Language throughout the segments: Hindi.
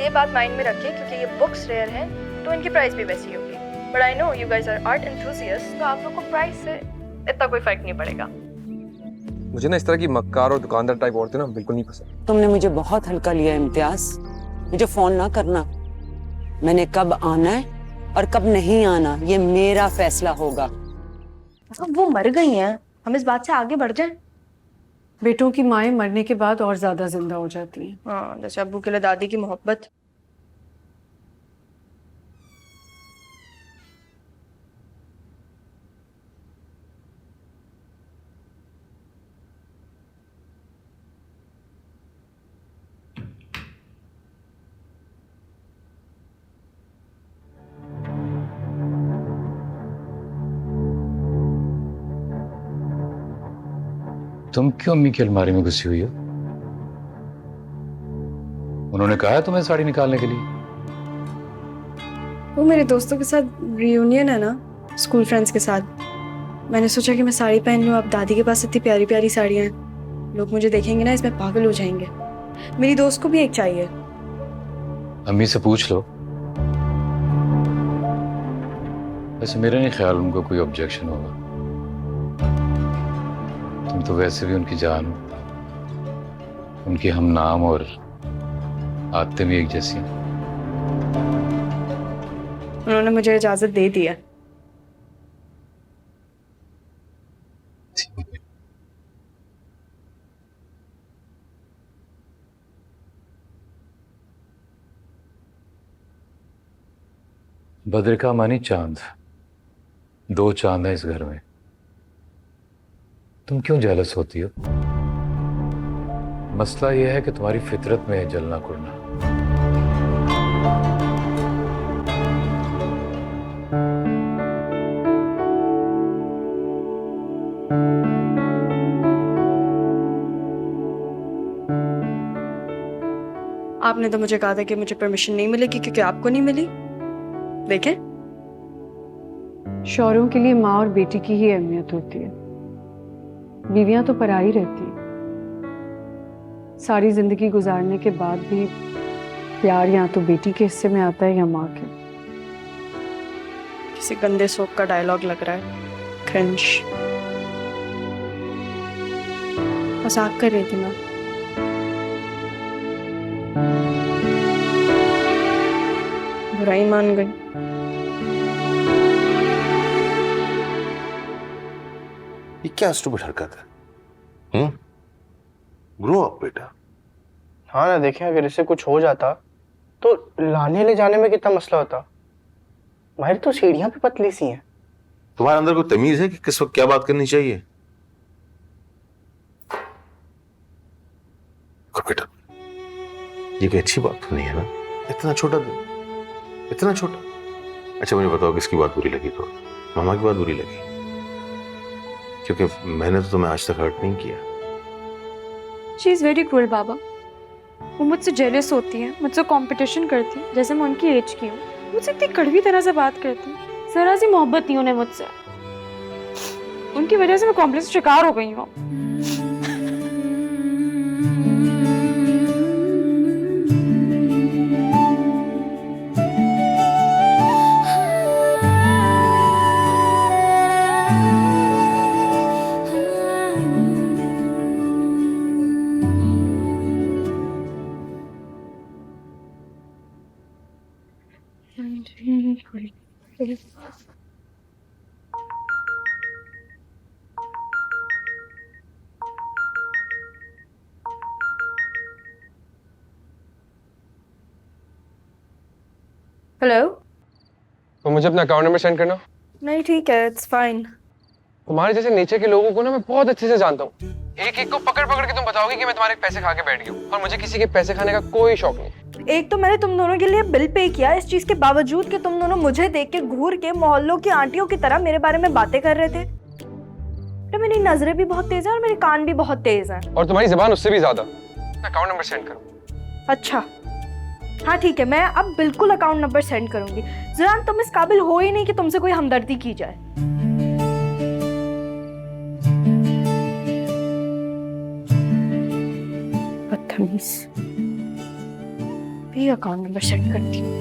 ये बात माइंड में रखिए क्योंकि ये बुक्स रेयर हैं तो इनकी प्राइस भी वैसी होगी। But I know you guys are art enthusiast, तो आप लोग को प्राइस से इतना कोई फर्क नहीं पड़ेगा। मुझे ना इस तरह की मक्कार और दुकानदार टाइप औरतें ना बिल्कुल नहीं पसंद। तुमने मुझे बहुत हल्का लिया इम्तियाज, मुझे फोन ना करना। मैंने कब आना है और कब नहीं आना ये मेरा फैसला होगा। वो मर गई हैं, हम इस बात से आगे बढ़ जाएं। बेटों की माएं मरने के बाद और ज्यादा जिंदा हो जाती हैं। हाँ, जैसे अब्बू के लिए दादी की मोहब्बत। तुम क्यों अम्मी की अलमारी में घुसी हुई हो? उन्होंने कहा है तुम्हें साड़ी निकालने के लिए? वो मेरे दोस्तों के साथ रियूनियन है ना, स्कूल फ्रेंड्स के साथ। मैंने सोचा कि मैं साड़ी पहन लूं। अब दादी के पास इतनी प्यारी प्यारी साड़ियां हैं, लोग मुझे देखेंगे ना, इसमें पागल हो जाएंगे। मेरी दोस्त को भी एक चाहिए। अम्मी से पूछ लो। वैसे मेरा नहीं ख्याल उनको कोई ऑब्जेक्शन होगा। तुम तो वैसे भी उनकी जान हो, उनकी हम नाम और आदतें भी एक जैसी हैं। उन्होंने मुझे इजाजत दे दी है। बद्र का मानी चांद, दो चांद हैं इस घर में। तुम क्यों जेलस होती हो? मसला यह है कि तुम्हारी फितरत में है जलना कुड़ना। आपने तो मुझे कहा था कि मुझे परमिशन नहीं मिलेगी क्योंकि आपको नहीं मिली। देखें, शौहरों के लिए माँ और बेटी की ही अहमियत होती है, बीवियां तो पराई रहती हैं। सारी जिंदगी गुजारने के बाद भी प्यार या तो बेटी के हिस्से में आता है या माँ के। किसी गंदे सोप का डायलॉग लग रहा है। क्रिंज। मजाक कर रही थी मैं। बुराई मान गई। ये क्या स्टूपिड हरकत है? ग्रो अप बेटा। हाँ ना, देखें अगर इससे कुछ हो जाता तो लाने ले जाने में कितना मसला होता। भाई तो सीढ़ियां भी पतली सी हैं। तुम्हारे अंदर कोई तमीज है कि किस वक्त क्या बात करनी चाहिए? बेटा, ये कोई अच्छी बात तो नहीं है ना, इतना छोटा दिन, इतना छोटा। अच्छा मुझे बताओ किसकी बात बुरी लगी? तो मामा की बात बुरी लगी? क्योंकि मैंने तो तुम्हें आज तक हर्ट नहीं किया। शी इज वेरी क्रूअल बाबा। वो मुझसे जेलस होती है, मुझसे कंपटीशन करती है, जैसे मैं उनकी एज की हूँ। मुझसे इतनी कड़वी तरह से बात करती है, जरा सी मोहब्बत नहीं उन्हें मुझसे। उनकी वजह से मैं कॉम्प्लेक्स का शिकार हो गई हूँ। हेलो। तो मुझे अपना अकाउंट नंबर सेंड करना। नहीं ठीक है, इट्स फाइन। तुम्हारे जैसे नीचे के लोगों को ना मैं बहुत अच्छे से जानता हूँ। एक एक को पकड़ पकड़ के तुम बताओगे कि मैं तुम्हारे पैसे खा के बैठ गई हूँ, और मुझे किसी के पैसे खाने का कोई शौक नहीं। एक तो मैंने तुम दोनों के लिए बिल पे किया, इस चीज के बावजूद कि तुम दोनों मुझे देख के घूर के मोहल्लों की आंटियों की तरह मेरे बारे में बातें कर रहे थे। तो मेरी नजरें भी बहुत तेज है और मेरे कान भी बहुत तेज हैं। और तुम्हारी जुबान उससे भी ज्यादा। अकाउंट नंबर सेंड करो। अच्छा हाँ ठीक है, मैं अब बिल्कुल अकाउंट नंबर सेंड करूंगी। ज़ुरान, तुम इस काबिल हो ही नहीं कि तुमसे कोई हमदर्दी की जाए। बदतमीज। भी ही अकाउंट नंबर सेंड करती हूँ।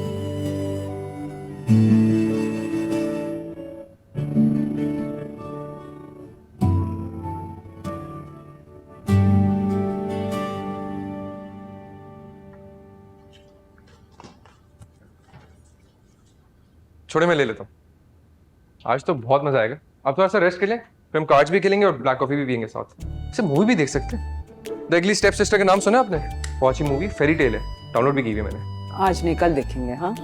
छोड़े, मैं ले लेता हूँ। आज तो बहुत मजा आएगा। अब थोड़ा सा रेस्ट कर लें, फिर हम कार्ड्स भी खेलेंगे और ब्लैक कॉफी भी पियेंगे साथ। इसे मूवी भी देख सकते हैं। द अगली स्टेप सिस्टर का नाम सुना आपने? बहुत अच्छी मूवी, फेरी टेल है, डाउनलोड भी की हुई है मैंने। आज नहीं कल देखेंगे। हाँ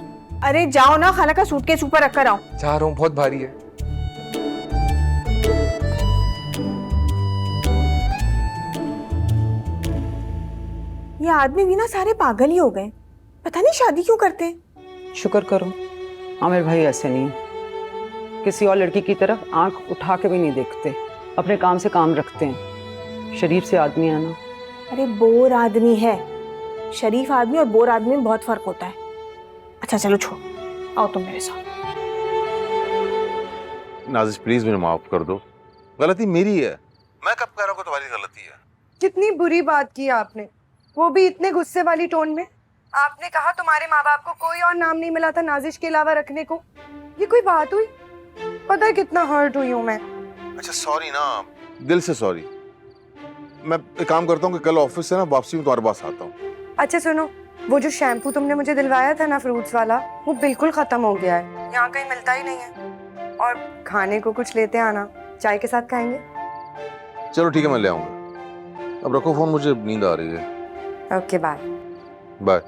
अरे जाओ ना, खाला का सूटकेस ऊपर रख कर आओ। जा रहा हूँ, बहुत भारी है। ये आदमी भी ना सारे पागल ही हो गए, पता नहीं शादी क्यों करते हैं। शुक्र करो आमिर भाई ऐसे नहीं, किसी और लड़की की तरफ आंख उठा के भी नहीं देखते, अपने काम से काम रखते हैं। शरीफ से आदमी है ना। अरे बोर आदमी है, शरीफ आदमी और बोर आदमी में बहुत फर्क होता है। अच्छा चलो छोड़ो, आओ तुम मेरे साथ। नाजिश प्लीज मुझे माफ कर दो, गलती मेरी है। मैं कब कह रहा हूँ कि तुम्हारी गलती है? कितनी बुरी बात की आपने, वो भी इतने गुस्से वाली टोन में। आपने कहा तुम्हारे माँ बाप को कोई और नाम नहीं मिला था नाजिश के अलावा रखने को। ये कोई बात हुई? पता है कितना हर्ट हुई हूँ मैं। अच्छा सॉरी ना, दिल से सॉरी। मैं एक काम करता हूँ कि कल ऑफिस से ना वापसी में तुम्हारे पास आता हूँ। अच्छा सुनो, वो जो शैम्पू तुमने मुझे दिलवाया था ना फ्रूट्स वाला, वो बिल्कुल खत्म हो गया है, यहाँ कहीं मिलता ही नहीं है। और खाने को कुछ लेते आना, चाय के साथ खाएंगे। चलो ठीक है, मैं ले आऊंगा। अब रखो फोन, मुझे नींद आ रही है। Okay bye. बाय।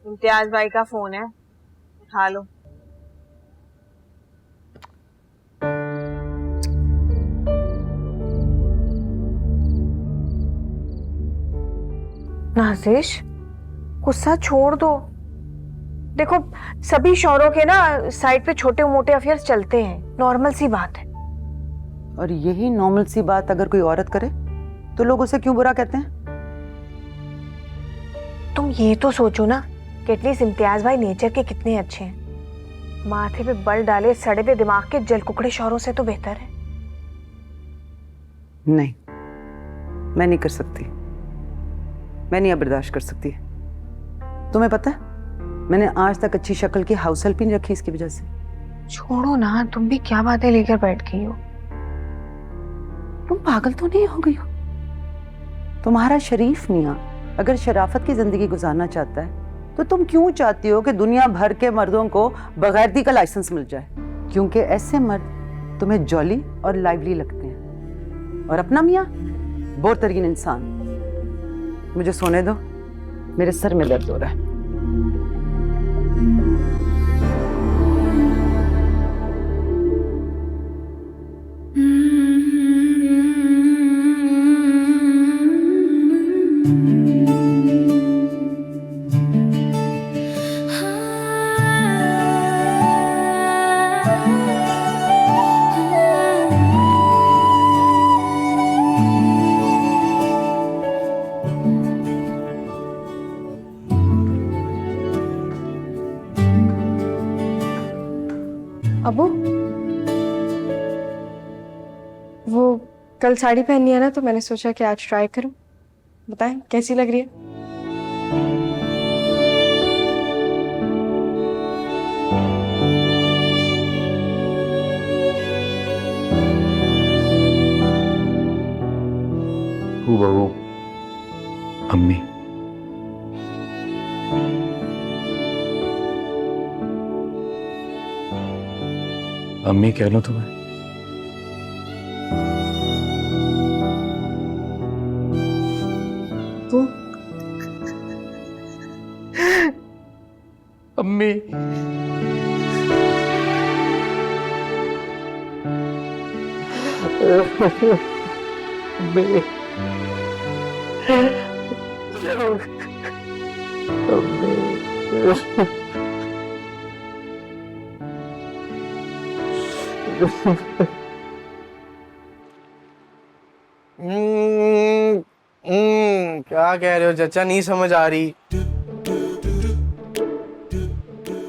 इम्तियाज भाई का फोन है, उठा लो। नाजिश गुस्सा छोड़ दो। देखो सभी शौहरों के ना साइड पे छोटे मोटे अफेयर्स चलते हैं, नॉर्मल सी बात है। और यही नॉर्मल सी बात अगर कोई औरत करे तो लोग उसे क्यों बुरा कहते हैं? तुम ये तो सोचो ना कि एटलीस्ट इम्तियाज भाई नेचर के कितने अच्छे हैं। माथे पे बल डाले सड़े हुए दिमाग के जल कुकड़े शौहरों से तो बेहतर है। नहीं, मैं नहीं कर सकती, मैं नहीं अब बर्दाश्त कर सकती। तुम्हें पता है मैंने आज तक अच्छी शक्ल की हाउस हेल्प ही नहीं रखी इसकी वजह से। छोड़ो ना, तुम भी क्या बातें लेकर बैठ गई हो। तुम पागल तो नहीं हो गई हो? तुम्हारा शरीफ मियाँ अगर शराफत की जिंदगी गुजारना चाहता है तो तुम क्यों चाहती हो कि दुनिया भर के मर्दों को बगैरती का लाइसेंस मिल जाए? क्योंकि ऐसे मर्द तुम्हें जॉली और लाइवली लगते हैं, और अपना मियाँ बोर तरीन इंसान। मुझे सोने दो, मेरे सर में दर्द हो रहा है। अबू, वो कल साड़ी पहननी है ना, तो मैंने सोचा कि आज ट्राई करूं। बताएं कैसी लग रही है? हूबहू अम्मी। अम्मी कह लो तुम्हें। वो अम्मी। क्या कह रहे हो चाचा, नहीं समझ आ रही।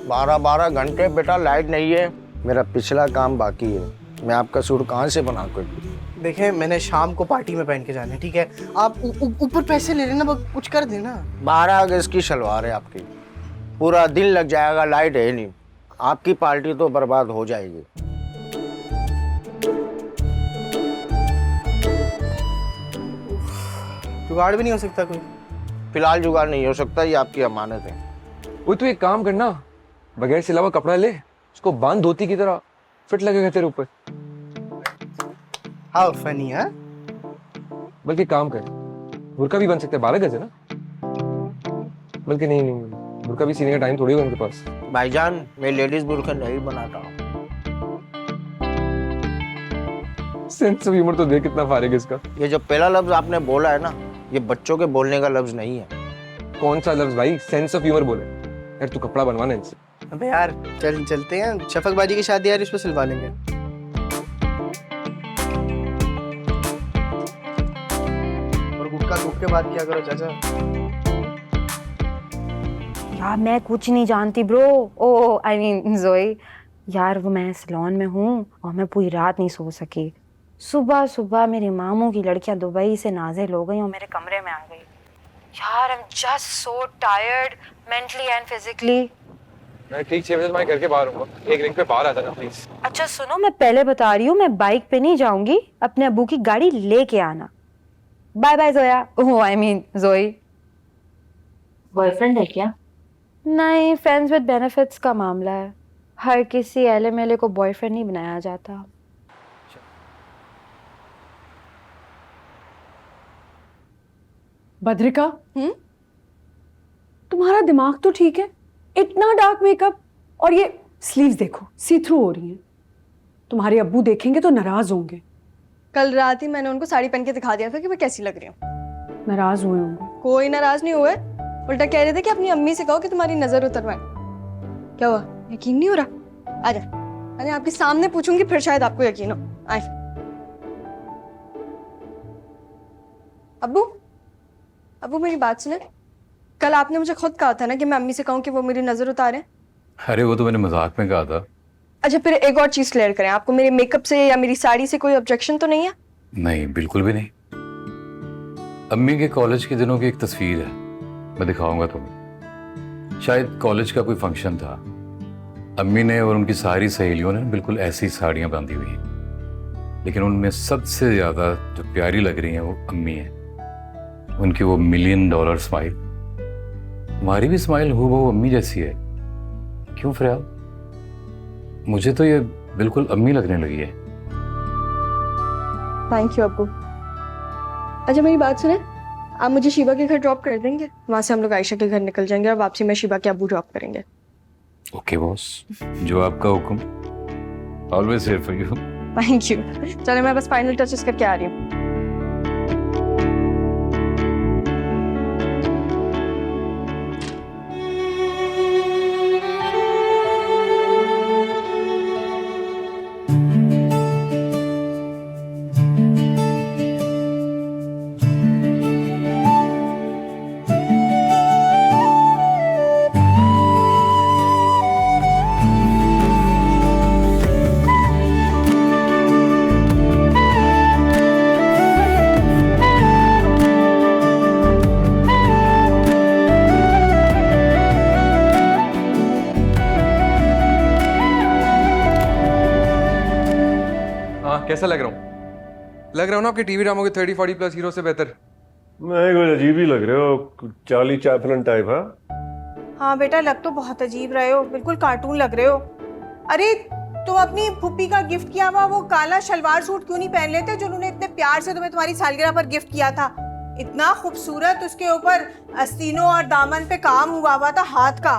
12-12 घंटे बेटा लाइट नहीं है। मेरा पिछला काम बाकी है, मैं आपका सूट कहाँ से बना कर दूं? देखें, मैंने शाम को पार्टी में पहन के जाना है, ठीक है? आप ऊपर पैसे ले लेना, कुछ कर देना। 12 गज की शलवार है आपकी, पूरा दिन लग जाएगा, लाइट है नहीं, आपकी पार्टी तो बर्बाद हो जाएगी। जुगाड़ भी नहीं हो सकता कोई? फिलहाल जुगाड़ नहीं हो सकता, ये आपकी अमानत है। वो तू एक काम करना, बगैर सिला हुआ कपड़ा ले, उसको बांध धोती की तरह, फिट लगेगा तेरे ऊपर। हाउ फनी है। बल्कि काम कर, बुरका भी बन सकता है, 12 गज है ना। बल्कि नहीं, बुरका भी सीने का टाइम थोड़ी होगा उनके पास। भाईजान, मैं लेडीज बुरखा नहीं बनाता हूँ। सेंस ऑफ ह्यूमर तो देख कितना फारिग है इसका। ये जो पहला लफ्ज आपने बोला है ना, ये बच्चों के बोलने का लफ्ज नहीं है। कौन सा लफ्ज भाई? सेंस ऑफ ह्यूमर बोले यार, तू कपड़ा बनवाना इनसे। अबे यार चलते हैं, शफकबाजी की शादी यार, इस पे सिलवा लेंगे। और गुटका धूप के बाद क्या करो चाचा? यार मैं कुछ नहीं जानती ब्रो। ओ आई मीन जोई, यार वो मैं सैलून में हूँ और मैं पूरी रात नहीं सो सकी। सुबह सुबह मेरे मामू की लड़कियां दुबई से नाजिल हो गई और मेरे कमरे में आ गई। यार I am just so tired mentally and physically. मैं ठीक 6 बजे तुम्हारे घर के बाहर हूँ, एक रिंग पे बाहर आ जाना प्लीज। अच्छा सुनो, मैं पहले बता रही हूँ, मैं बाइक पे नहीं जाऊंगी, अपने अब्बू की गाड़ी लेके आना। Bye bye Zoya. Oh I mean Zoey. Boyfriend है क्या? नहीं, फ्रेंड्स विद बेनिफिट्स का मामला है। हर किसी एले को बॉयफ्रेंड नहीं बनाया जाता। बद्रिका, तुम्हारा दिमाग तो ठीक है? इतना डार्क मेकअप और ये स्लीव्स देखो, सी थ्रू हो रही हैं। तुम्हारे अब्बू देखेंगे तो नाराज होंगे। कल रात ही मैंने उनको साड़ी पहन के दिखा दिया था कि मैं कैसी लग रही हूँ। नाराज हुए होंगे। कोई नाराज नहीं हुए, उल्टा कह रहे थे कि अपनी अम्मी से कहो कि तुम्हारी नजर उतरवाए। क्या हुआ, यकीन नहीं हो रहा? आजा, अरे आपके सामने पूछूंगी फिर शायद आपको यकीन हो। आए अब्बू, अब्बू मेरी बात सुने। कल आपने मुझे खुद कहा था ना कि मैं अम्मी से कहूँ कि वो मेरी नजर उतारे। अरे वो तो मैंने मजाक में कहा था। अच्छा फिर एक और चीज क्लियर करें, आपको मेरे मेकअप से या मेरी साड़ी से कोई ऑब्जेक्शन तो नहीं है? नहीं, बिल्कुल भी नहीं। अम्मी के कॉलेज के दिनों की एक तस्वीर है, मैं दिखाऊंगा तुम्हें। शायद कॉलेज का कोई फंक्शन था, अम्मी ने और उनकी सारी सहेलियों ने बिल्कुल ऐसी साड़ियां बांधी हुई हैं, लेकिन उनमें सबसे ज्यादा जो प्यारी लग रही हैं वो अम्मी है। उनकी वो $1 मिलियन स्माइल, हमारी भी स्माइल हूबहू अम्मी जैसी है। क्यों फरियाल? मुझे तो ये बिल्कुल अम्मी लगने लगी है। थैंक यू अब्बू। अच्छा मेरी बात सुने, आप मुझे शिवा के घर ड्रॉप कर देंगे? वहां से हम लोग आयशा के घर निकल जाएंगे और वापसी में शिवा के अब्बू ड्रॉप करेंगे। ओके बॉस, जो आपका हुक्म। Always here for you. Thank you. चलो मैं बस फाइनल टचेस करके आ रही हूँ। कैसा लग रहा हूँ? लग रहा हूँ ना आपके टीवी ड्रामों के 30-40 प्लस हीरो से बेहतर? मैं कुछ अजीब ही लग रहे हो, चार्ली चैपलिन टाइप। हाँ बेटा, लग तो बहुत अजीब रहे हो, बिल्कुल कार्टून लग रहे हो। अरे तुम अपनी फूफी का गिफ्ट किया हुआ वो काला शलवार सूट क्यों नहीं पहन लेते जो उन्होंने इतने प्यार से तुम्हें तुम्हारी सालगिरह पर गिफ्ट किया था? इतना खूबसूरत, उसके ऊपर आस्तीनों और दामन पे काम हुआ था हाथ का।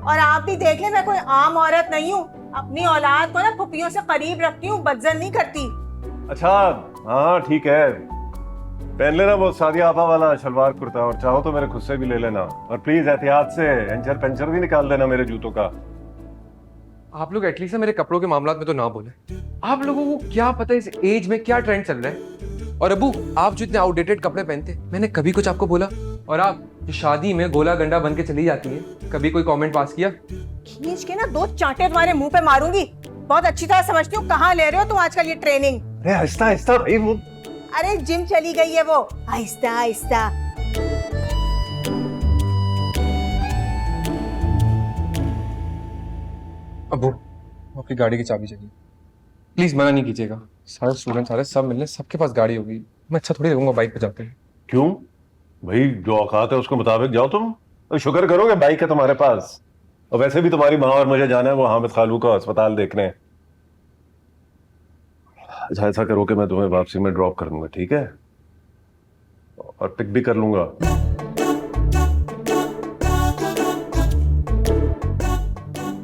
और आप भी देख ले, मैं कोई आम औरत नहीं हूँ, अपनी औलाद को ना फुप्पियों से करीब रखती हूँ, बदजन नहीं करती। अच्छा हाँ ठीक है, पहन लेना वो सादिया आपा वाला शलवार कुर्ता, और चाहो तो मेरे खुद से भी ले लेना, और प्लीज एहतियात से एंचर पेंचर भी निकाल देना मेरे जूतों का। आप लोग एटलीस्ट मेरे कपड़ों के मामलात में तो ना बोले। आप लोगों को क्या पता इस एज में क्या ट्रेंड चल रहा है? और अबू, आप जो इतने आउटडेटेड कपड़े पहनते, मैंने कभी कुछ आपको बोला? और आप जो शादी में गोला गंडा बन के चली जाती है, कभी कोई कमेंट पास किया? खींच के ना 2 चांटे तुम्हारे मुंह पे मारूंगी। बहुत अच्छी तरह समझती हूँ कहाँ ले रहे हो तुम आजकल ये ट्रेनिंग। अरे आहिस्ता आहिस्ता भाई, वो अरे जिम चली गई है वो, आहिस्ता आहिस्ता। अबू, आपकी गाड़ी की चाबी चाहिए, प्लीज मना नहीं कीजिएगा। सारे स्टूडेंट सारे सब मिलने, सबके पास गाड़ी होगी, मैं अच्छा थोड़ी लगूंगा बाइक पे जाते हैं। क्यों भाई, जो औकात है उसके मुताबिक जाओ तुम। तो शुक्र करोगे बाइक है तुम्हारे पास। और वैसे भी तुम्हारी माँ और मुझे जाना है वो हामिद खालू का अस्पताल देखने। अच्छा ऐसा करो कि मैं तुम्हें वापसी में ड्रॉप कर दूंगा, ठीक है? और पिक भी कर लूंगा।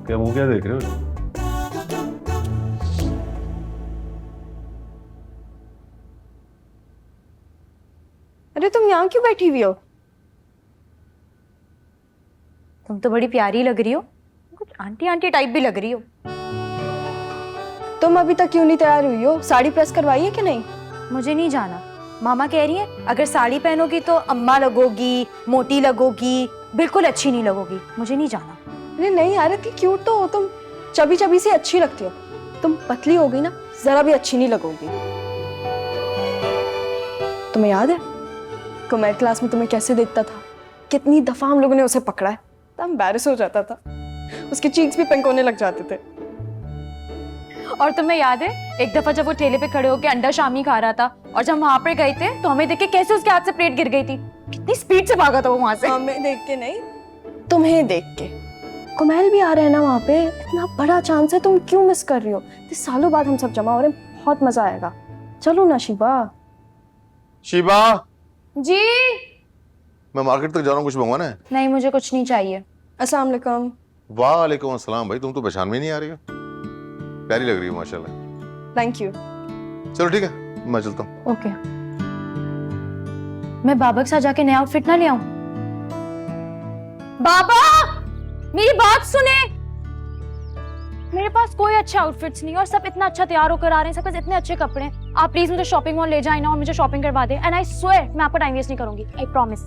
क्या मुंह क्या देख रहे हो? अरे तुम यहाँ क्यों बैठी हुई हो? तुम तो बड़ी प्यारी लग रही हो, कुछ आंटी आंटी टाइप भी लग रही हो। तुम अभी तक क्यों नहीं तैयार हुई हो? साड़ी प्रेस करवाई है कि नहीं? मुझे नहीं जाना। मामा कह रही है अगर साड़ी पहनोगी तो अम्मा लगोगी, मोटी लगोगी, बिल्कुल अच्छी नहीं लगोगी। मुझे नहीं जाना। अरे नहीं यार, इतनी क्यूट तो हो तुम, चबी चबी से अच्छी लगती हो। तुम पतली हो गई ना, जरा भी अच्छी नहीं लगोगी। तुम्हें याद है कॉमर्स क्लास में तुम्हें कैसे देखता था? कितनी दफा हम लोगों ने उसे पकड़ा है, तो एम्बैरेस हो जाता था, उसके चीक्स भी पिंक होने लग जाते थे। और तुम्हें याद है एक दफा जब वो ठेले पे खड़े होकर अंडा शामी खा रहा था और जब वहां पर गए थे तो हमें देख के कैसे उसके हाथ से प्लेट गिर गई थी, कितनी स्पीड से भागा था वो वहां से। हमें देख के नहीं, तुम्हें देख के। कुमैल भी आ रहा है ना वहाँ पे, इतना बड़ा चांस है, तुम क्यों मिस कर रही हो? सालों बाद हम सब जमा हो रहे हैं, बहुत मजा आएगा। चलो ना शिबा। शिबा जी मैं मार्केट तक जा रहा हूँ, कुछ मंगवाना है? नहीं मुझे कुछ नहीं चाहिए। अस्सलाम वालेकुम। वालेकुम अस्सलाम। भाई तुम तो पहचान में नहीं आ रही हो, प्यारी लग रही हो माशाल्लाह। Thank you. चलो ठीक है मैं चलता हूँ। ओके। मैं बाबा के साथ जाके नया आउटफिट ना ले आऊं? बाबा मेरी बात सुने, मेरे पास कोई अच्छे आउटफिट्स नहीं और सब इतना अच्छा तैयार होकर आ रहे हैं, सबके इतने अच्छे कपड़े हैं। आप प्लीज मुझे शॉपिंग मॉल ले जाए ना और मुझे शॉपिंग करवा दे। एंड आई स्वेयर मैं आपका टाइम वेस्ट नहीं करूंगी, आई प्रॉमिस।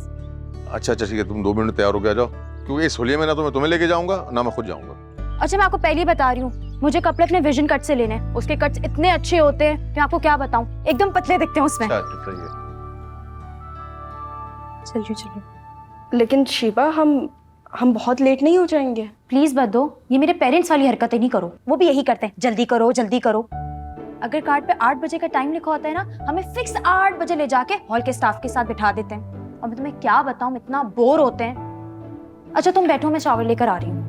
अच्छा अच्छा ठीक है, तुम 2 मिनट में तैयार हो के आ जाओ, क्योंकि इस होलिये में ना तो मैं तुम्हें लेके जाऊंगा ना मैं खुद जाऊंगा। अच्छा मैं आपको पहले ही बता रही हूँ, मुझे कपड़े अपने विजन कट से लेने हैं। उसके कट्स इतने अच्छे होते हैं मैं आपको क्या बताऊं, एकदम पतले दिखते हैं उसमें। अच्छा सही है। चलिए चलिए। लेकिन शिबा हम बहुत लेट नहीं हो जाएंगे? प्लीज बदो, ये मेरे पेरेंट्स वाली हरकतें नहीं करो, वो भी यही करते हैं, जल्दी करो जल्दी करो। अगर कार्ड पे 8 बजे का टाइम लिखा होता है ना, हमें फिक्स 8 बजे ले जाके हॉल के स्टाफ के साथ बिठा देते हैं। और मैं तुम्हें क्या बताऊं, इतना बोर होते हैं। अच्छा तुम बैठो, मैं शावर लेकर आ रही हूँ।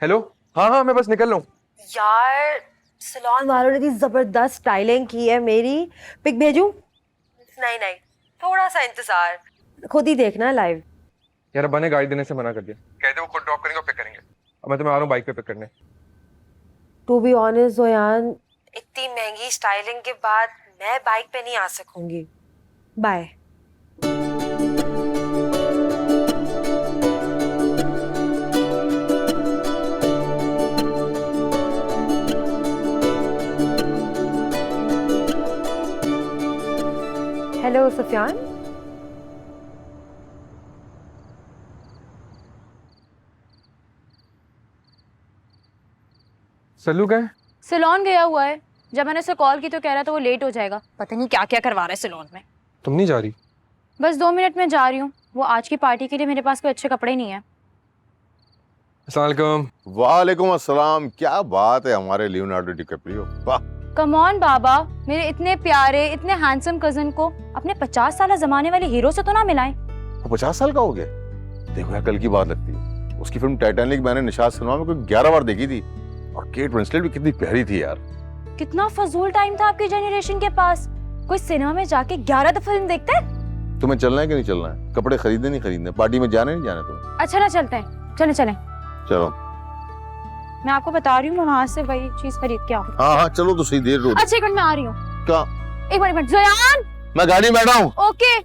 हेलो, हाँ हाँ मैं बस निकल रहा हूँ। यार सैलून वालों ने इतनी जबरदस्त स्टाइलिंग की है, मेरी पिक भेजूं? नहीं नहीं, थोड़ा सा इंतजार, खुद ही देखना लाइव। यार अब्बा ने गाड़ी देने से मना कर दिया, कहते वो खुद ड्रॉप करेंगे और पिक करेंगे। अब मैं तुम्हें आ रहा हूँ बाइक पे पिक करने। टू बी ऑनेस्ट जोयान, इतनी महंगी स्टाइलिंग के बाद मैं बाइक पे नहीं आ सकूंगी। बाय। हेलो सुफियान। सल्लू गए? सैलून गया हुआ है, जब मैंने उसे कॉल की तो कह रहा था वो लेट हो जाएगा, पता नहीं क्या क्या करवा रहा है सैलून में। तुम नहीं जा रही? बस 2 मिनट में जा रही हूँ, वो आज की पार्टी के लिए मेरे पास कोई अच्छे कपड़े नहीं है। अस्सलाम वालेकुम। वालेकुम अस्सलाम। क्या बात है हमारे लियोनार्डो डिकैप्रियो, वाह। कम ऑन बाबा, मेरे इतने प्यारे इतने हैंडसम कजन को अपने 50 साल जमाने वाले हीरो से तो ना मिलाएं। वो 50 साल का हो गया? देखो यार कल की बात लगती है, उसकी फिल्म टाइटैनिक मैंने निशात सिनेमा में कोई 11 बार देखी थी, और केट विंसलेट भी कितनी प्यारी थी यार। कितना फजूल टाइम था आपकी जनरेशन के पास, कोई सिनेमा में जाके 11 दफा फिल्म देखते हैं। तुम्हें चलना है कि नहीं चलना है? कपड़े खरीदने नहीं खरीदने, पार्टी में जाने नहीं जाना तुम्हें? अच्छा ना चलते हैं, चलें चलें। चलो मैं आपको बता रही हूँ, मैं वहां से वही चीज खरीद के आऊँ। हाँ हाँ चलो तो सही, देर रोड। अच्छा 1 मिनट में आ रही हूँ। क्या? एक मिनट जोयान। मैं गाड़ी में बैठा हूँ। ओके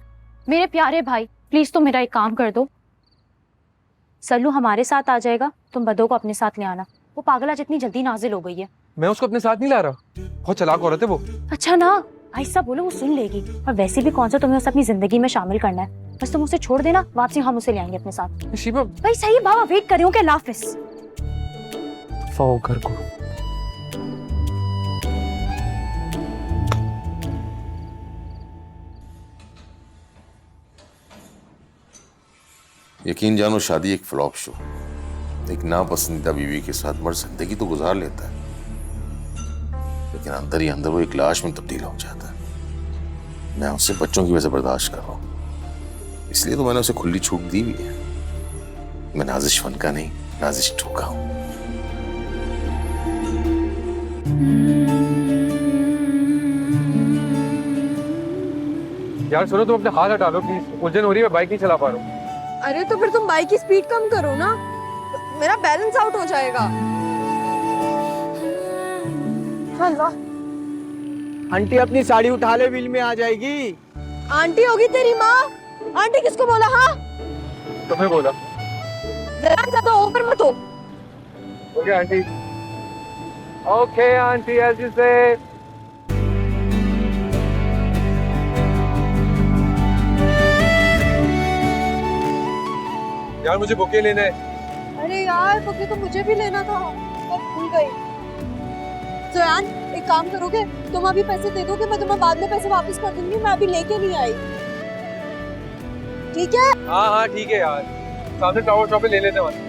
मेरे प्यारे भाई, प्लीज तुम मेरा एक काम कर दो, सल्लू हमारे साथ आ जाएगा, तुम बदो को अपने साथ ले आना। वो पागल आज इतनी जल्दी नाजिल हो गई है। मैं उसको अपने साथ नहीं ला रहा, बहुत चालाक औरत है वो। अच्छा ना, ऐसा बोलो, वो सुन लेगी। और वैसे भी कौन सा तुम्हें उसे अपनी जिंदगी में शामिल करना है, बस तुम उसे छोड़ देना, वापसी हम उसे ले आएंगे अपने साथ। शिवा भाई सही बाबा, वेट कर रही हूँ क्या? लाफिस फाओ घर को। यकीन जानो शादी एक फ्लॉप शो, एक नापसंदीदा बीवी के साथ मर्द जिंदगी तो गुजार लेता है, लेकिन अंदर ही अंदर वो एक लाश में तब्दील हो जाता है। मैं उससे बच्चों की वजह से बर्दाश्त कर रहा हूं, इसलिए तो मैंने उसे खुली छूट दी भी है। मैं नाजिश फन का नहीं, नाजिश ठोका हूं। यार सुनो, तुम अपने हाथ हटा लो प्लीज, उलझन हो रही है, मैं बाइक नहीं चला पा रहा हूँ। अरे तो फिर तुम बाइक की स्पीड कम करो ना, मेरा बैलेंस आउट हो जाएगा। आंटी अपनी साड़ी उठा ले, व्हील में आ जाएगी। आंटी होगी तेरी माँ। आंटी किसको बोला? हाँ तुम्हें बोला। जरा ज्यादा ओवर मत हो। Okay aunty, okay aunty, as you say. यार मुझे बुके लेना है। अरे यार बुके तो मुझे भी लेना था, मैं भूल गई। जोयान एक काम करोगे, तुम अभी पैसे दे दोगे, मैं तुम्हें बाद में पैसे वापस कर दूंगी। मैं अभी लेके नहीं आई, ठीक है? हाँ हाँ ठीक है यार, सामने टावर शॉप पे ले लेते हैं।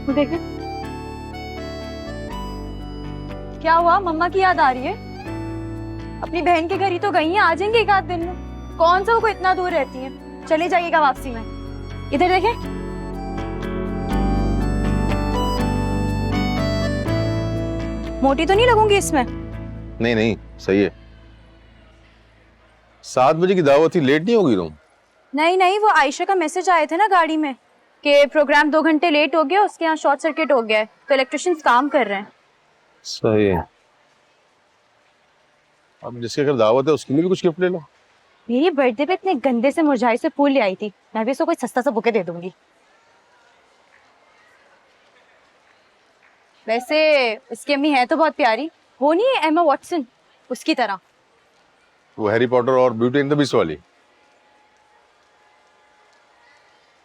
देखे क्या हुआ? मम्मा की याद आ रही है? अपनी बहन के घर ही तो गई हैं, आ जाएंगे एक आध दिन में। कौन सा वो इतना दूर रहती है, चले जाइएगा वापसी में। इधर देखे, मोटी तो नहीं लगूंगी इसमें? नहीं नहीं सही है। 7 बजे की दावत थी, लेट नहीं होगी तुम? नहीं नहीं, वो आयशा का मैसेज आए थे ना गाड़ी में कि प्रोग्राम 2 घंटे लेट हो गया, उसके यहाँ शॉर्ट सर्किट हो गया है, तो इलेक्ट्रिशियंस काम कर रहे हैं। सही है। अब जिसके घर दावत है उसके लिए भी कुछ गिफ्ट ले लो। मेरी बर्थडे पे इतने गंदे से मुरझाए से फूल ले आई थी, मैं भी उसको कोई सस्ता सा बुके दे दूंगी। वैसे उसकी अम्मी है तो बहुत प्यारी, वो नहीं है एमा वॉटसन, उसकी तरह। वो हैरी पॉटर और ब्यूटी एंड द बीस्ट वाली?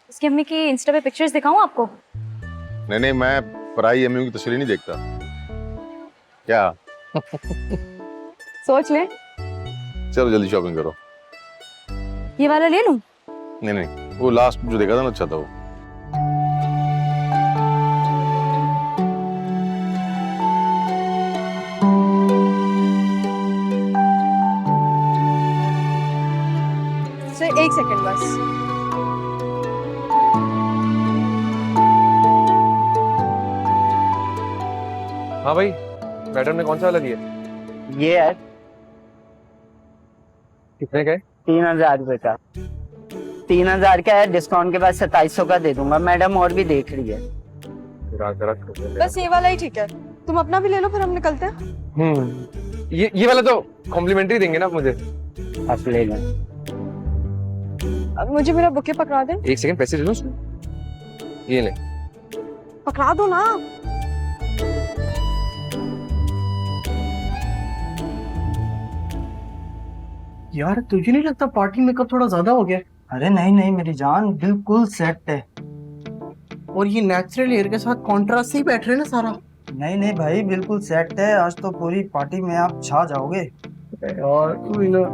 उसकी अम्मी की इंस्टा पे पिक्चर्स दिखाऊं आपको? नहीं नहीं, मैं पराई अम्मियों की तस्वीरें नहीं देखता। क्या? सोच ले। चलो जल्दी शॉपिंग करो। ये वाला ले लूं? नहीं नहीं, वो लास्ट जो देखा था ना अच्छा था वो। एक सेकंड बस। हाँ भाई, मैडम ने कौन सा वाला लिया? ये है कितने का है? 3000 रुपए का। 3000 का है, डिस्काउंट के बाद 2700 का दे दूंगा। मैडम और भी देख रही है। बस ये वाला ही ठीक है, तुम अपना भी ले लो, फिर हम निकलते हैं। ये वाला तो कॉम्प्लीमेंट्री देंगे ना आप मुझे? आप ले लें। अब मुझे मेरा बुके पकड़ा दे। एक सेकंड, पैसे दे दो उसमें। ये ले। पकड़ा दो ना। यार तुझे नहीं लगता पार्टी मेकअप थोड़ा ज्यादा हो गया? अरे नहीं नहीं मेरी जान, बिल्कुल सेट है। और ये नेचुरल हेयर के साथ कॉन्ट्रास्ट ही बैठ रहे हैं ना सारा। नहीं नहीं भाई, बिल्कुल सेट है। आज तो पूरी पार्टी में आप छा जाओगे। और कोई ना।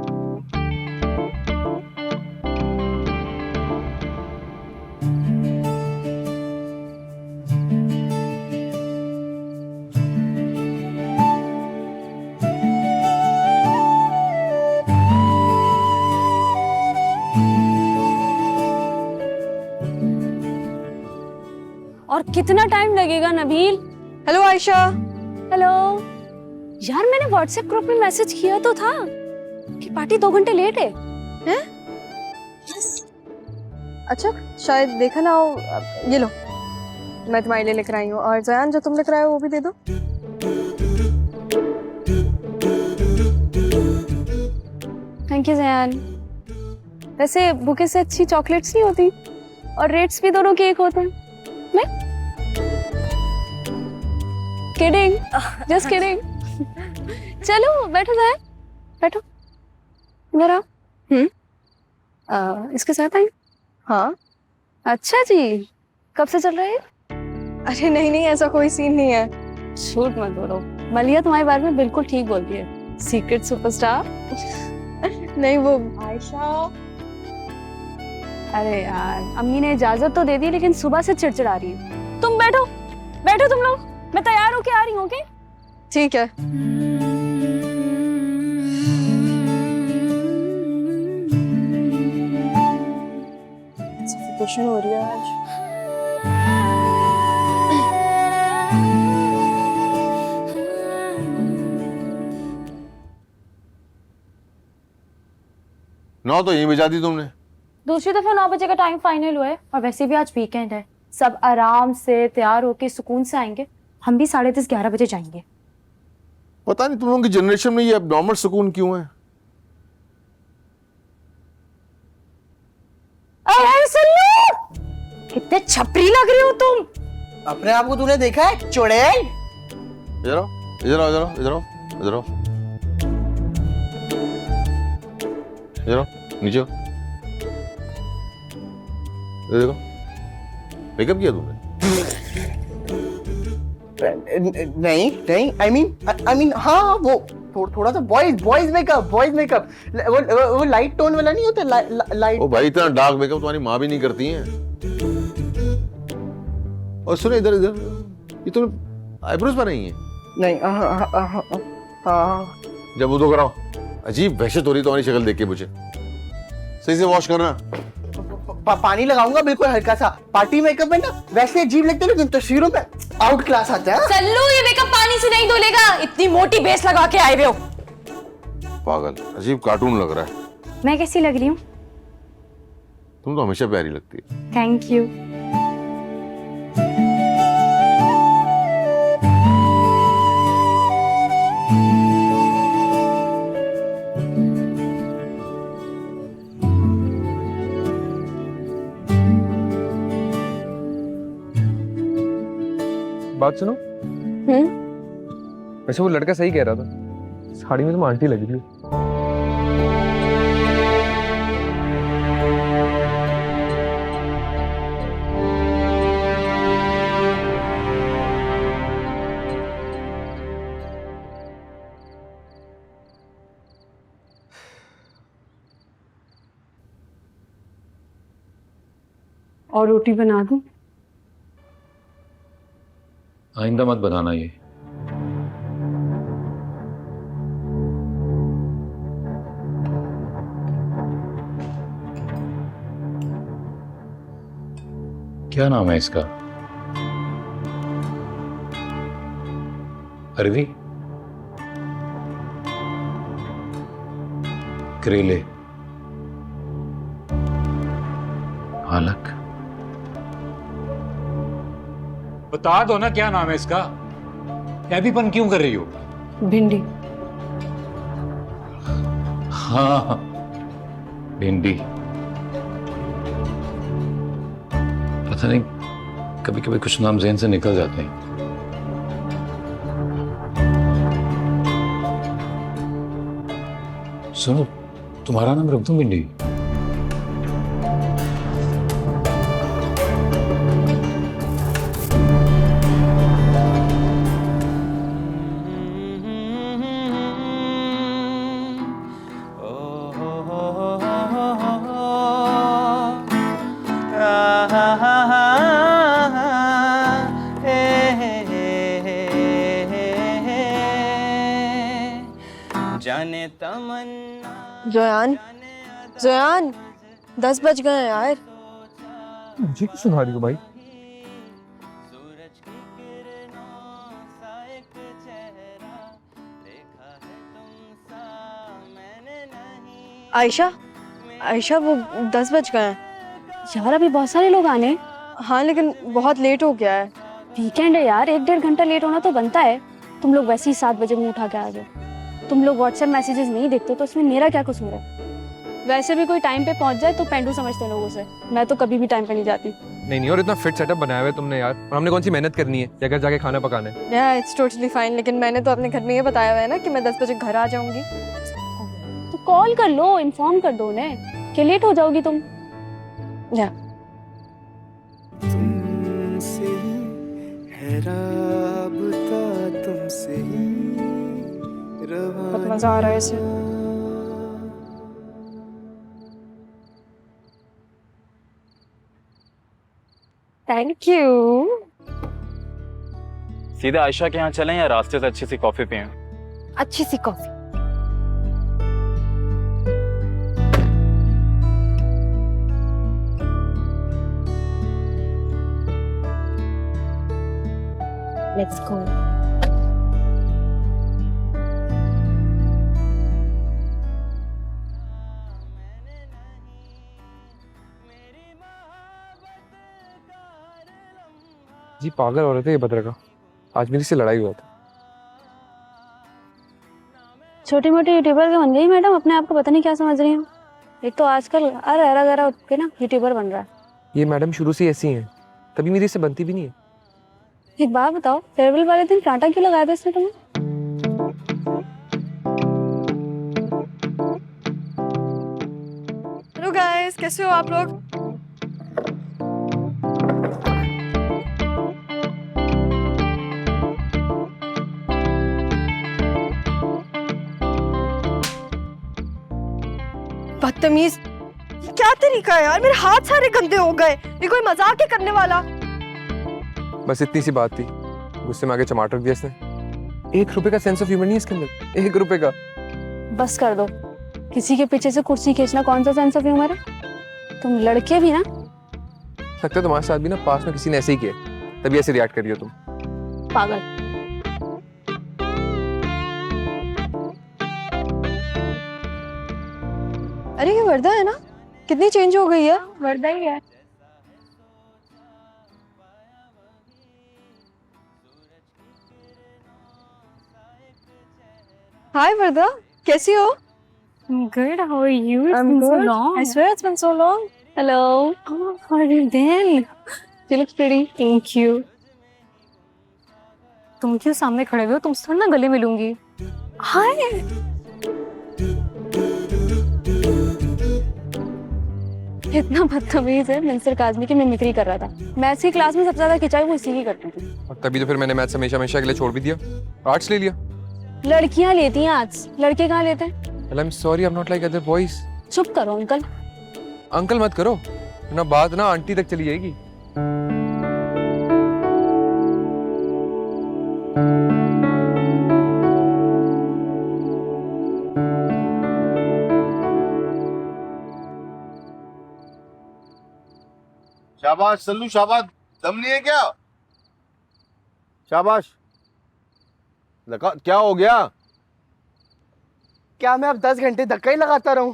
कितना टाइम लगेगा नबील? हेलो आयशा। हेलो यार, मैंने व्हाट्सएप ग्रुप में मैसेज किया तो था कि पार्टी 2 घंटे लेट है। हैं? अच्छा शायद देखा ना हो। ये लो, मैं तुम्हारे लिए लिख रही हूँ, और जयान जो तुम लिख रहे हो वो भी दे दो। Thank you Jayan. वैसे बुके से अच्छी चॉकलेट्स नहीं होती, और रेट्स भी दोनों के एक होते हैं। नहीं किडिंग, जस्ट किडिंग। चलो बैठो जयान, बैठो। इधर आओ। इसके साथ आई? हाँ। अच्छा जी, कब से चल रहा है? अरे नहीं नहीं, ऐसा कोई सीन नहीं है। झूठ मत बोलो, मलिया तुम्हारे बारे में बिल्कुल ठीक बोलती है। Secret superstar. नहीं वो आयशा। अरे यार, अम्मी ने इजाजत तो दे दी, लेकिन सुबह से चिड़चिड़ा रही है। तुम बैठो, बैठो तुम लोग, मैं तैयार होके आ रही हूँ। ओके ठीक है। सफोकेशन हो रही है आज। नौ तो यहीं बजा दी तुमने। दूसरी दफा 9 बजे का टाइम फाइनल हुआ है, और वैसे भी आज वीकेंड है, सब आराम से तैयार होके सुकून से आएंगे। हम भी 10:30-11 बजे जाएंगे। पता नहीं तुम लोगों की जनरेशन में ये एब्नॉर्मल सुकून क्यों है। अरे सुन लो, कितने छपरी लग रही हो तुम। अपने आप को तूने देखा है चुड़ैल? इधर आओ, इधर आओ, इधर आओ, इधर आओ, इधर आओ, इधर आओ, नीचे आओ। ये देखो, मेकअप किया तुमने? नहीं नहीं, आई मीन हाँ, वो थोड़ा सा बॉयज मेकअप। वो लाइट टोन वाला नहीं होता, लाइट। ओ भाई, इतना डार्क मेकअप तुम्हारी माँ भी नहीं करती हैं। और सुनो इधर इधर, ये तुम आईब्रोज बनाई हैं? नहीं हाँ। जब वो तो कराओ, अजीब वहशत हो रही तुम्हारी शक्ल देख के मुझे। सही से वॉश करना। पानी लगाऊंगा बिल्कुल हल्का सा। पार्टी मेकअप में ना वैसे अजीब लगते हैं, लेकिन तस्वीरों में आउट क्लास आता है। चलो, ये मेकअप पानी से नहीं धुलेगा, इतनी मोटी बेस लगा के आए हुए हो। पागल, अजीब कार्टून लग रहा है। मैं कैसी लग रही हूँ? तुम तो हमेशा प्यारी लगती है। Thank you. बात सुनो। वैसे वो लड़का सही कह रहा था, साड़ी में तुम आंटी लग रही हो। और रोटी बना दूं? आइंदा मत बनाना ये। क्या नाम है इसका? अरवी? करेले? पालक? बता दो ना क्या नाम है इसका। ऐबीपन क्यों कर रही हो? भिंडी। हाँ, भिंडी। पता नहीं, कभी कभी कुछ नाम ज़हन से निकल जाते हैं। सुनो, तुम्हारा नाम रख दूं भिंडी? जोयान 10 बज गए हैं यार। मुझे क्यों सुना रही हो भाई? आयशा आयशा वो 10 बज गए हैं। यार अभी बहुत सारे लोग आने हैं। हाँ लेकिन बहुत लेट हो गया है। वीकेंड है यार, 1-1.5 घंटा लेट होना तो बनता है। तुम लोग वैसे ही 7 बजे मुंह उठा के आ गए। तुम लोग व्हाट्सएप मैसेजेस नहीं देखते तो उसमें मेरा क्या कसूर है? वैसे भी कोई टाइम पे पहुंच जाए तो पेंडू समझते हैं लोगों से। मैं तो कभी भी टाइम पे नहीं जाती। नहीं और इतना फिट सेटअप बनाया हुआ है तुमने यार, और हमने कौन सी मेहनत करनी है या घर जाके खाना पकाना है? या इट्स टोटली फाइन, लेकिन मैंने तो अपने घर में ये बताया हुआ है ना कि मैं 10 बजे घर आ जाऊंगी। तो कॉल कर लो, इन्फॉर्म कर दो उन्हें कि लेट हो जाओगी तुम। या बहुत मजा आ रहा है इसे। Thank you. सीधे आयशा के यहाँ चलें या रास्ते से अच्छी सी कॉफी पिएं? अच्छी सी कॉफी। Let's go. जी पागल हो रहे थे ये भद्रका, आज मेरी से लड़ाई हुआ था। छोटी मोटी यूट्यूबर के बन गई मैडम, अपने आप को पता नहीं क्या समझ रही हूँ। एक तो आजकल अरे गरा उठ के ना यूट्यूबर बन रहा है। ये मैडम शुरू से ऐसी हैं, तभी मेरी से बनती भी नहीं है। एक बात बताओ, फेयरवेल वाले दिन कांटा क्यों लगाया था इसने तुम्हें? हेलो गाइस, कैसे हो आप लोग? बदतमीज, क्या तरीका है यार, मेरे हाथ सारे गंदे हो गए। ये कोई मजाक ही करने वाला। बस इतनी सी बात थी, गुस्से में आके टमाटर दिया इसने। 1 रुपए का सेंस ऑफ ह्यूमर नहीं है इसके अंदर, 1 रुपए का। बस कर दो, किसी के पीछे से कुर्सी खींचना कौन सा सेंस ऑफ ह्यूमर है? तुम लड़के भी ना। लगता है तुम्हारे साथ भी ना पास में किसी ने ऐसे ही किया, तभी ऐसे रिएक्ट कर रही हो तुम। पागल। अरे ये वर्दा है ना, कितनी चेंज हो गई है। वर्दा ही है। हाय वर्दा, कैसी हो? Good, how are you? It's I'm been so good. long. I swear it's been so long. Hello. Oh, how are you been? You look pretty. Thank you. तुम क्यों सामने खड़े हुए हो? तुमसे थोड़ा ना गले मिलूंगी। हाय। इतना बदतमीज है, मिस्टर काजमी की मिमिक्री कर रहा था। मैथ्स की क्लास में सबसे ज्यादा खिंचाई वो इसी की करती थी। और तभी तो फिर मैंने मैथ्स हमेशा हमेशा के लिए छोड़ भी दिया, आर्ट्स ले लिया। लड़कियां लेती हैं आर्ट्स, लड़के कहाँ लेते हैं? Well, I'm sorry, I'm not like other boys. चुप करो अंकल। अंकल मत करो ना, बात ना आंटी तक चली जाएगी। शाबाश सल्लू शाबाश, दम नहीं है क्या? शाबाश। क्या हो गया? क्या मैं अब 10 घंटे धक्का ही लगाता रहूं?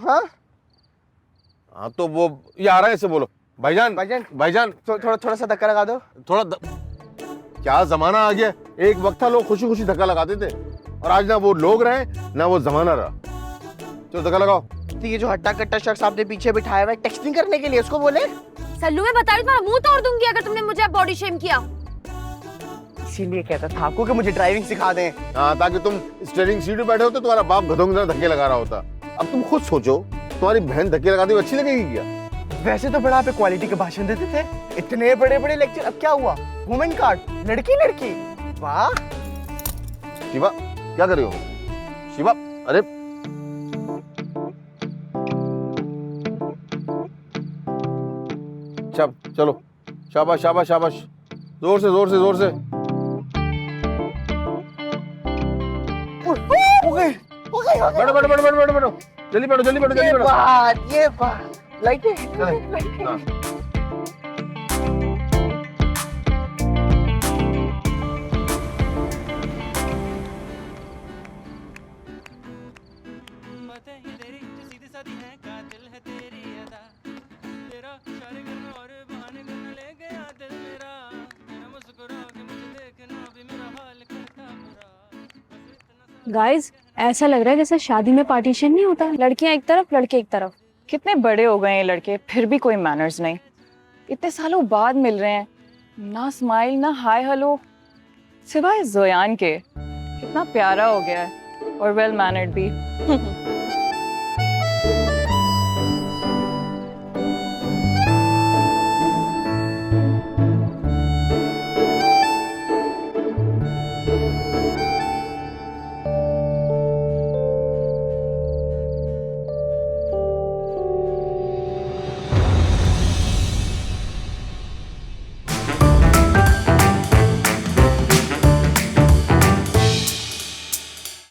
हाँ तो वो ये आ रहा है, ऐसे बोलो भाईजान भाईजान थोड़ा सा धक्का लगा दो। क्या जमाना आ गया। एक वक्त था लोग खुशी खुशी धक्का लगाते थे, और आज ना वो लोग रहे ना वो जमाना रहा। चलो धक्का लगाओ। तो ये जो हट्टा कट्टा शख्स आपने पीछे बिठाया हुआ है टेक्सटिंग करने के लिए, उसको बोले। सल्लू मैं बता रही तुम्हारा मुंह तोड़ दूंगी अगर तुमने मुझे बॉडी शेम किया। इसीलिए कहता था आपको कि मुझे ड्राइविंग सिखा दें। हाँ, ताकि तुम स्टीयरिंग सीट पे बैठे होते, तुम्हारा बाप गधों की तरह धक्के लगा रहा होता। अब तुम खुद सोचो, तुम्हारी बहन धक्के लगाती हुई अच्छी लगेगी क्या? वैसे तो बड़ा पे क्वालिटी के भाषण देते थे, इतने बड़े बड़े लेक्चर। अब क्या हुआ? वुमेन कार्ड, लड़की लड़की। वाह शिवा, क्या कर रही हो? शिवा, अरे चलो, शाबाश शाबाश शाबाश, जोर से जोर से जोर से। हो गए बैठो बैठो बैठो बैठो बैठो, जल्दी बैठो जल्दी बैठो जल्दी बैठो। ये बात लाइट गाइस ऐसा लग रहा है जैसे शादी में पार्टीशन नहीं होता, लड़कियां एक तरफ लड़के एक तरफ। कितने बड़े हो गए हैं लड़के, फिर भी कोई मैनर्स नहीं। इतने सालों बाद मिल रहे हैं, ना स्माइल ना हाय हेलो, सिवाय जोयान के। कितना प्यारा हो गया है और वेल मैनर्ड भी।